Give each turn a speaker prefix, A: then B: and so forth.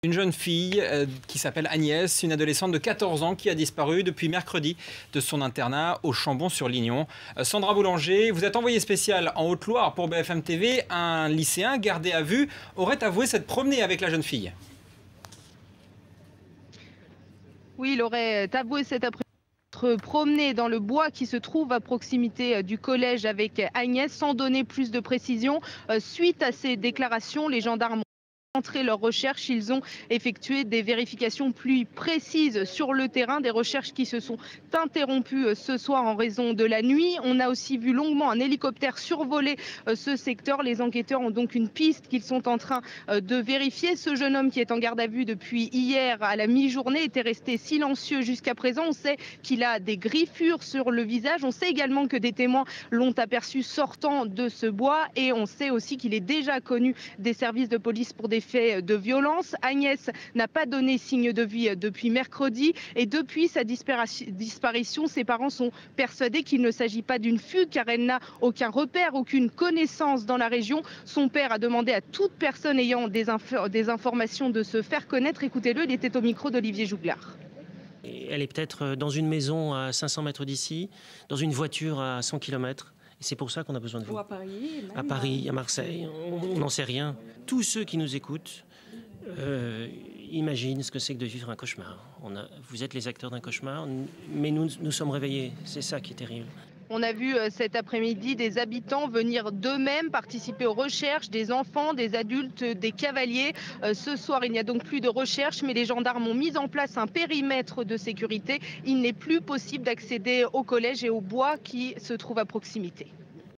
A: Une jeune fille qui s'appelle Agnès, une adolescente de 14 ans qui a disparu depuis mercredi de son internat au Chambon-sur-Lignon. Sandra Boulanger, vous êtes envoyée spéciale en Haute-Loire pour BFM TV. Un lycéen gardé à vue aurait avoué s'être promené avec la jeune fille.
B: Oui, il aurait avoué cet après-midi promené dans le bois qui se trouve à proximité du collège avec Agnès, sans donner plus de précisions. Suite à ces déclarations, les gendarmes centré leurs recherches, ils ont effectué des vérifications plus précises sur le terrain, des recherches qui se sont interrompues ce soir en raison de la nuit. On a aussi vu longuement un hélicoptère survoler ce secteur. Les enquêteurs ont donc une piste qu'ils sont en train de vérifier. Ce jeune homme qui est en garde à vue depuis hier à la mi-journée était resté silencieux jusqu'à présent. On sait qu'il a des griffures sur le visage. On sait également que des témoins l'ont aperçu sortant de ce bois et on sait aussi qu'il est déjà connu des services de police pour des faits de violence. Agnès n'a pas donné signe de vie depuis mercredi et depuis sa disparition, ses parents sont persuadés qu'il ne s'agit pas d'une fugue car elle n'a aucun repère, aucune connaissance dans la région. Son père a demandé à toute personne ayant des informations de se faire connaître. Écoutez-le, il était au micro d'Olivier Jouglard.
C: Elle est peut-être dans une maison à 500 mètres d'ici, dans une voiture à 100 km. Et c'est pour ça qu'on a besoin de vous.
D: Ou à Paris,
C: à Paris, à Marseille, on n'en sait rien. Tous ceux qui nous écoutent imaginent ce que c'est que de vivre un cauchemar. Vous êtes les acteurs d'un cauchemar, mais nous sommes réveillés. C'est ça qui est terrible.
B: On a vu cet après-midi des habitants venir d'eux-mêmes participer aux recherches, des enfants, des adultes, des cavaliers. Ce soir, il n'y a donc plus de recherche, mais les gendarmes ont mis en place un périmètre de sécurité. Il n'est plus possible d'accéder au collège et au bois qui se trouve à proximité.